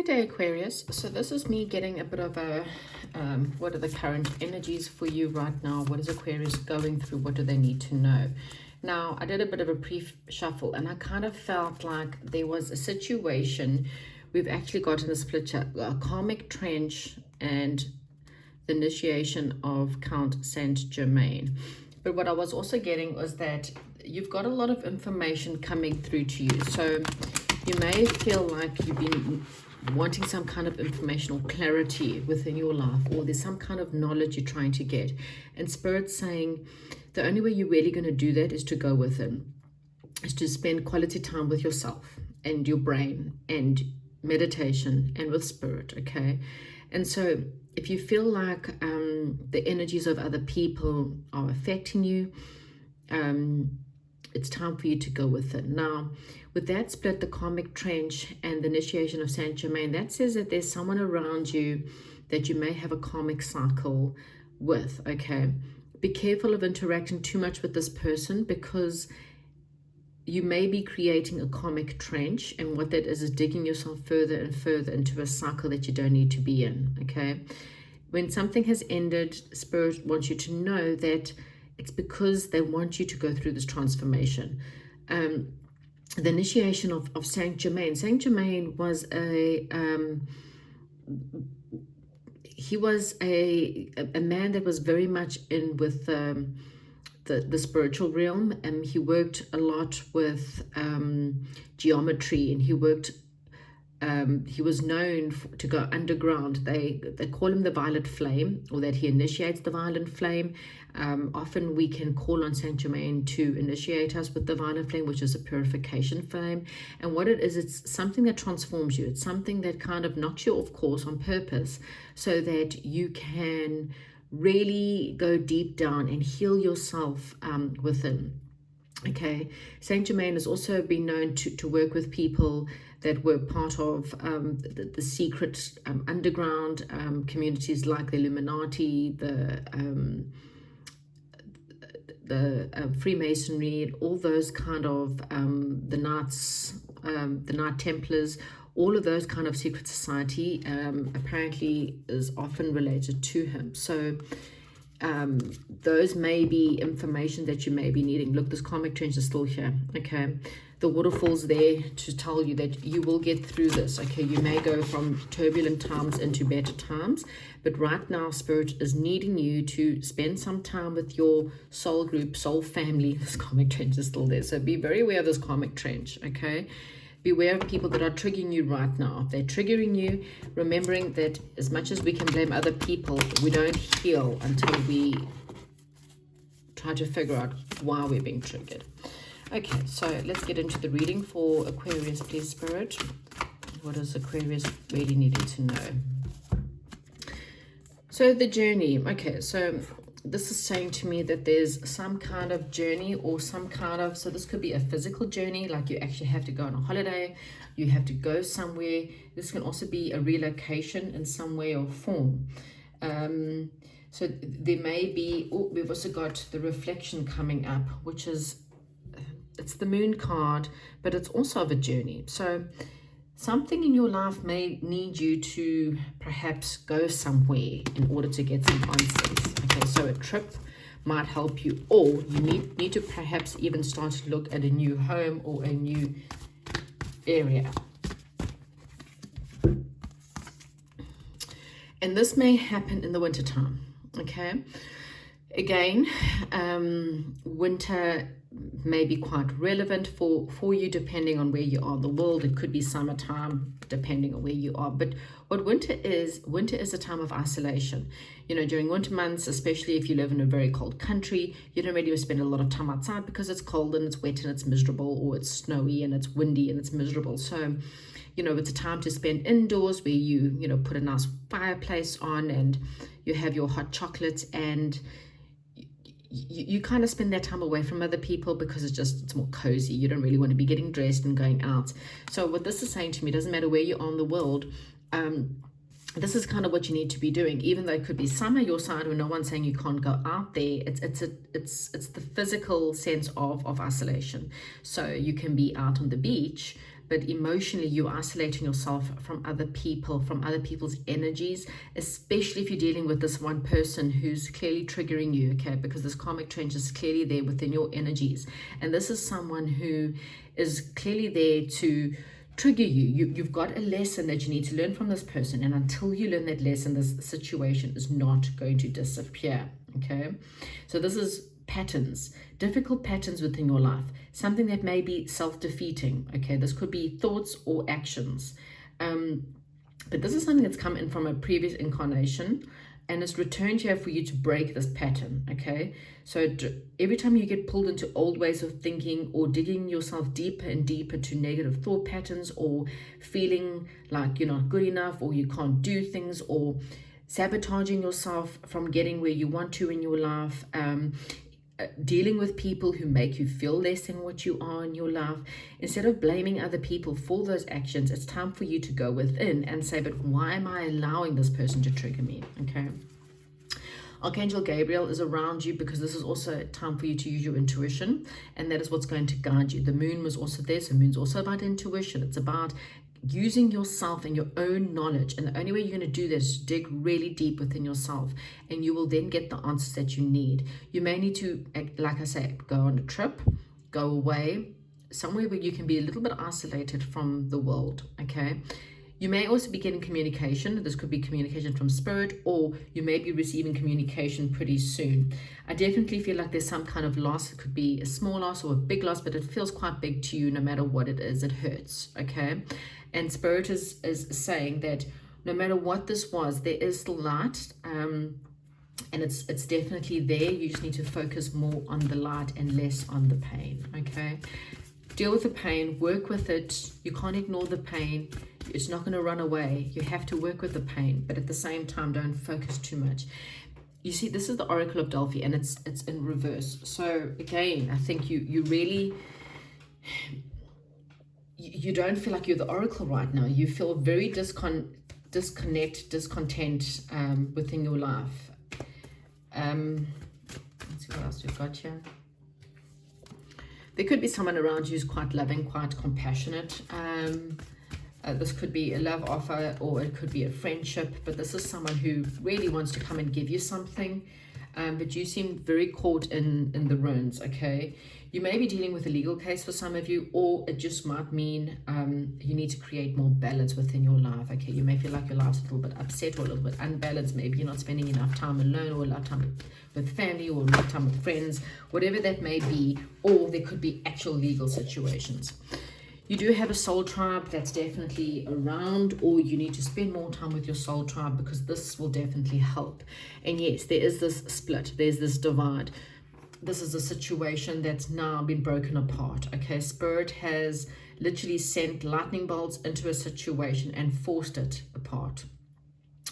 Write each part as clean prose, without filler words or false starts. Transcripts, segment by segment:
Good day, Aquarius. So this is me getting a bit of a, what are the current energies for you right now? What is Aquarius going through? What do they need to know? Now, I did a bit of a pre-shuffle and I kind of felt like there was a situation. We've actually got in the split a karmic trench and the initiation of Count Saint Germain. But what I was also getting was that you've got a lot of information coming through to you. So you may feel like you've been wanting some kind of informational clarity within your life, or there's some kind of knowledge you're trying to get. And Spirit's saying the only way you're really going to do that is to go within, is to spend quality time with yourself and your brain and meditation and with Spirit, okay? And so if you feel like the energies of other people are affecting you, it's time for you to go with it. Now, with that split, the karmic trench and the initiation of Saint Germain, that says that there's someone around you that you may have a karmic cycle with, okay? Be careful of interacting too much with this person, because you may be creating a karmic trench, and what that is digging yourself further and further into a cycle that you don't need to be in, okay? When something has ended, Spirit wants you to know that it's because they want you to go through this transformation. The initiation of Saint Germain. Saint Germain was he was a man that was very much in with the spiritual realm, and he worked a lot with geometry, and he was known to go underground. They call him the violet flame, or that he initiates the violet flame. Often we can call on Saint Germain to initiate us with the violet flame, which is a purification flame. And what it is, it's something that transforms you. It's something that kind of knocks you off course on purpose, so that you can really go deep down and heal yourself within. Okay, Saint Germain has also been known to work with people that were part of the secret underground communities, like the Illuminati, the Freemasonry, and all those kind of the Knights, the Knight Templars. All of those kind of secret society apparently is often related to him. So those may be information that you may be needing. Look, this karmic trench is still here, okay? The waterfall's there to tell you that you will get through this, okay? You may go from turbulent times into better times, but right now Spirit is needing you to spend some time with your soul group, soul family. This karmic trench is still there, so be very aware of this karmic trench, okay? Beware of people that are triggering you right now. If they're triggering you, remembering that as much as we can blame other people, we don't heal until we try to figure out why we're being triggered. Okay, so let's get into the reading for Aquarius, please, Spirit. What is Aquarius really needing to know? So the journey. Okay, so this is saying to me that there's some kind of journey, or some kind of, so this could be a physical journey, like you actually have to go on a holiday, you have to go somewhere. This can also be a relocation in some way or form. So there may be, we've also got the reflection coming up, which is, it's the moon card, but it's also of a journey. So something in your life may need you to perhaps go somewhere in order to get some answers. Okay, so a trip might help you, or you need to perhaps even start to look at a new home or a new area. And this may happen in the winter time, okay? Again, winter may be quite relevant for you depending on where you are in the world. It could be summertime depending on where you are. But what winter is a time of isolation. You know, during winter months, especially if you live in a very cold country, you don't really spend a lot of time outside because it's cold and it's wet and it's miserable, or it's snowy and it's windy and it's miserable. So, you know, it's a time to spend indoors where you know, put a nice fireplace on and you have your hot chocolates, and you kind of spend that time away from other people because it's more cozy. You don't really want to be getting dressed and going out. So what this is saying to me, doesn't matter where you are in the world, this is kind of what you need to be doing. Even though it could be summer your side, or no one's saying you can't go out there, it's the physical sense of isolation. So you can be out on the beach, but emotionally you're isolating yourself from other people, from other people's energies, especially if you're dealing with this one person who's clearly triggering you, okay? Because this karmic trench is clearly there within your energies. And this is someone who is clearly there to trigger you've got a lesson that you need to learn from this person, and until you learn that lesson, this situation is not going to disappear, okay? So this is patterns, difficult patterns within your life, something that may be self-defeating, okay? This could be thoughts or actions, but this is something that's come in from a previous incarnation, and it's returned here for you to break this pattern, okay? So every time you get pulled into old ways of thinking, or digging yourself deeper and deeper to negative thought patterns, or feeling like you're not good enough, or you can't do things, or sabotaging yourself from getting where you want to in your life, dealing with people who make you feel less than what you are in your life, instead of blaming other people for those actions, it's time for you to go within and say, but why am I allowing this person to trigger me, okay? Archangel Gabriel is around you because this is also a time for you to use your intuition, and that is what's going to guide you. The moon was also there, so moon's also about intuition. It's about using yourself and your own knowledge, and the only way you're going to do this is dig really deep within yourself, and you will then get the answers that you need. You may need to, like I say, go on a trip, go away, somewhere where you can be a little bit isolated from the world, okay? You may also be getting communication. This could be communication from spirit, or you may be receiving communication pretty soon. I definitely feel like there's some kind of loss. It could be a small loss or a big loss, but it feels quite big to you. No matter what it is, it hurts, okay? And spirit is saying that no matter what this was, there is still light, and it's definitely there. You just need to focus more on the light and less on the pain, okay? Deal with the pain, work with it. You can't ignore the pain. It's not going to run away. You have to work with the pain, but at the same time, don't focus too much. You see, this is the Oracle of Delphi, and it's in reverse. So again, I think you really, you don't feel like you're the Oracle right now. You feel very discontent within your life. Let's see what else we've got here. There could be someone around you who's quite loving, quite compassionate. This could be a love offer, or it could be a friendship, but this is someone who really wants to come and give you something, but you seem very caught in the ruins, okay? You may be dealing with a legal case for some of you, or it just might mean you need to create more balance within your life, okay? You may feel like your life's a little bit upset or a little bit unbalanced. Maybe you're not spending enough time alone, or a lot of time with family, or a lot of time with friends, whatever that may be, or there could be actual legal situations. You do have a soul tribe that's definitely around, or you need to spend more time with your soul tribe, because this will definitely help. And yes, there is this split, there's this divide. This is a situation that's now been broken apart, okay? Spirit has literally sent lightning bolts into a situation and forced it apart,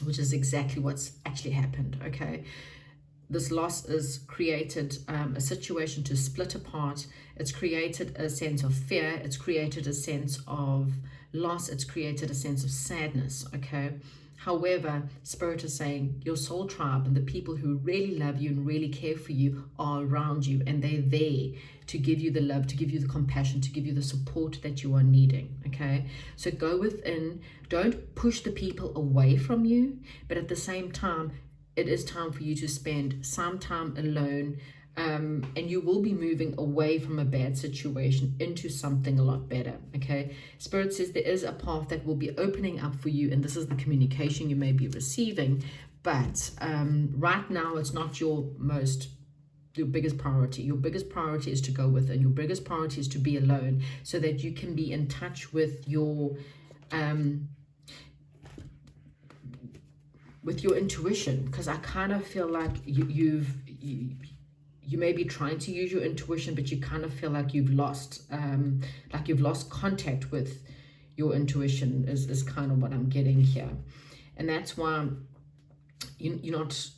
which is exactly what's actually happened, okay? This loss has created a situation to split apart. It's created a sense of fear. It's created a sense of loss. It's created a sense of sadness, okay? However, Spirit is saying your soul tribe and the people who really love you and really care for you are around you, and they're there to give you the love, to give you the compassion, to give you the support that you are needing, okay? So go within. Don't push the people away from you, but at the same time, it is time for you to spend some time alone, and you will be moving away from a bad situation into something a lot better, okay? Spirit says there is a path that will be opening up for you, and this is the communication you may be receiving, but right now it's not your biggest priority. Your biggest priority is to go within. Your biggest priority is to be alone, so that you can be in touch with your intuition, because I kind of feel like you may be trying to use your intuition, but you kind of feel like you've lost contact with your intuition is kind of what I'm getting here. And that's why you're not,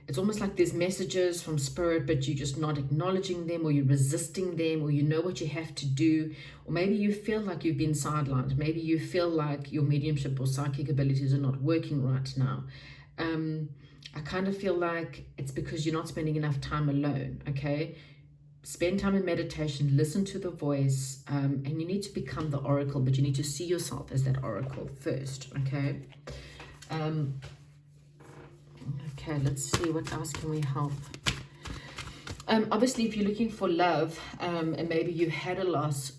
it's almost like there's messages from Spirit, but you're just not acknowledging them, or you're resisting them, or you know what you have to do, or maybe you feel like you've been sidelined. Maybe you feel like your mediumship or psychic abilities are not working right now. I kind of feel like it's because you're not spending enough time alone, okay? spend time in meditation, listen to the voice, and you need to become the oracle, but you need to see yourself as that oracle first, okay? Okay, let's see, what else can we help? Obviously, if you're looking for love, and maybe you had a loss,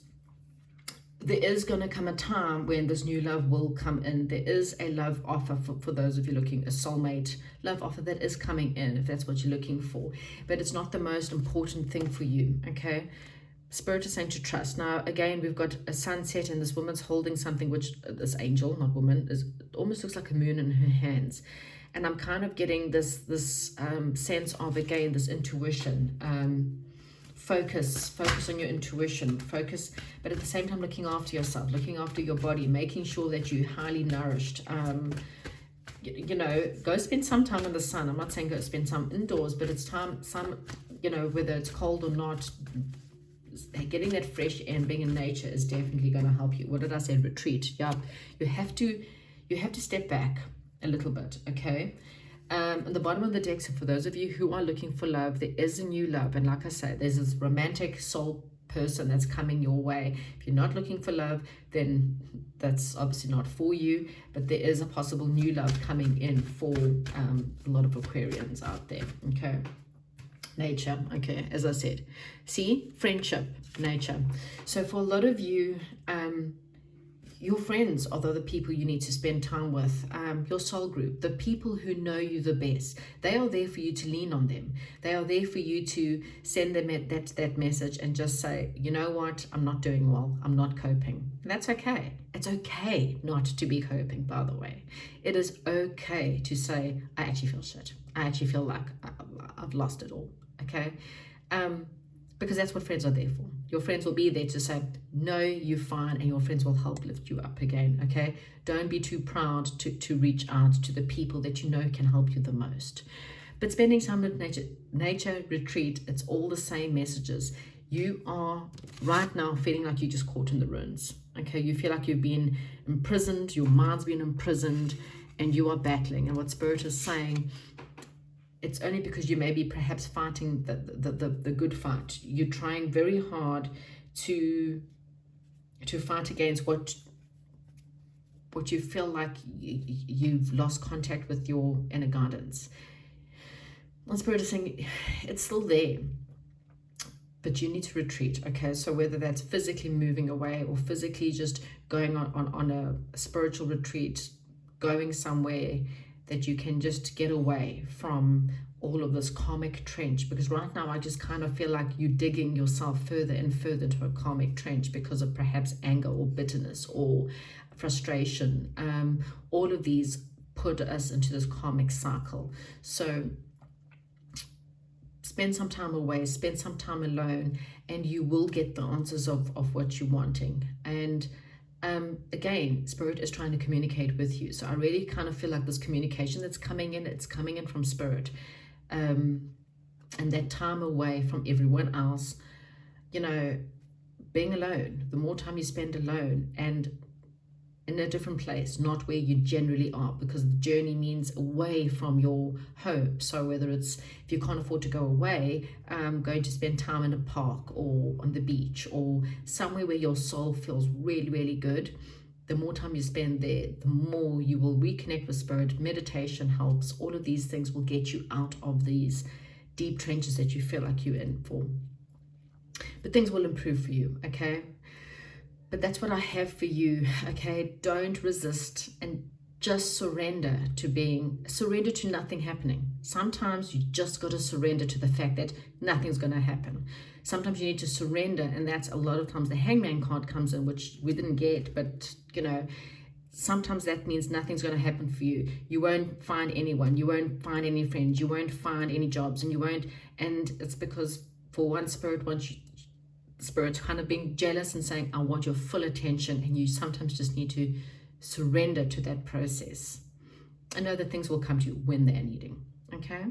there is going to come a time when this new love will come in. There is a love offer for those of you looking, a soulmate love offer that is coming in, if that's what you're looking for. But it's not the most important thing for you, okay? Spirit is saying to trust. Now, again, we've got a sunset, and this woman's holding something, which this angel, not woman, it almost looks like a moon in her hands. And I'm kind of getting this sense of, again, this intuition. Focus on your intuition, but at the same time looking after yourself, looking after your body, making sure that you're highly nourished. You know, go spend some time in the sun. I'm not saying go spend some indoors, but it's time, you know, whether it's cold or not, getting that fresh air and being in nature is definitely going to help you. What did I say? Retreat. Yeah, you have to step back a little bit, okay? At the bottom of the deck, so for those of you who are looking for love, there is a new love. And like I said, there's this romantic soul person that's coming your way. If you're not looking for love, then that's obviously not for you. But there is a possible new love coming in for a lot of Aquarians out there, okay? Nature, okay, as I said. See, friendship, nature. So for a lot of you, your friends are the people you need to spend time with, your soul group, the people who know you the best. They are there for you to lean on them. They are there for you to send them that message and just say, you know what, I'm not doing well, I'm not coping. And that's okay. It's okay not to be coping, by the way. It is okay to say, I actually feel shit. I actually feel like I've lost it all, okay? Because that's what friends are there for. Your friends will be there to say, no, you're fine, and your friends will help lift you up again, okay? Don't be too proud to reach out to the people that you know can help you the most. But spending time with nature retreat, it's all the same messages. You are right now feeling like you're just caught in the ruins, okay? You feel like you've been imprisoned, your mind's been imprisoned, and you are battling. And what Spirit is saying, it's only because you may be perhaps fighting the good fight. You're trying very hard to fight against what you feel like you've lost contact with your inner guidance. And Spirit is saying it's still there, but you need to retreat, okay? So whether that's physically moving away or physically just going on a spiritual retreat, going somewhere that you can just get away from all of this karmic trench, because right now I just kind of feel like you're digging yourself further and further into a karmic trench because of perhaps anger or bitterness or frustration. All of these put us into this karmic cycle. So spend some time away, spend some time alone, and you will get the answers of what you're wanting. And again, Spirit is trying to communicate with you. So I really kind of feel like this communication that's coming in, it's coming in from Spirit. And that time away from everyone else, you know, being alone, the more time you spend alone and in a different place, not where you generally are, because the journey means away from your home. So whether it's, if you can't afford to go away, going to spend time in a park or on the beach or somewhere where your soul feels really, really good, the more time you spend there, the more you will reconnect with Spirit. Meditation helps. All of these things will get you out of these deep trenches that you feel like you're in for. But things will improve for you, okay? But that's what I have for you, okay? Don't resist and just surrender to nothing happening. Sometimes you just got to surrender to the fact that nothing's going to happen. Sometimes you need to surrender, and that's a lot of times the Hangman card comes in, which we didn't get, but you know, sometimes that means nothing's going to happen for you. You won't find anyone, you won't find any friends, you won't find any jobs, and it's because for one, Spirit's kind of being jealous and saying, I want your full attention, and you sometimes just need to surrender to that process. I know that things will come to you when they're needing, okay?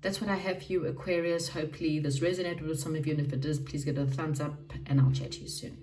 That's what I have for you, Aquarius. Hopefully this resonated with some of you, and if it does, please give it a thumbs up, and I'll chat to you soon.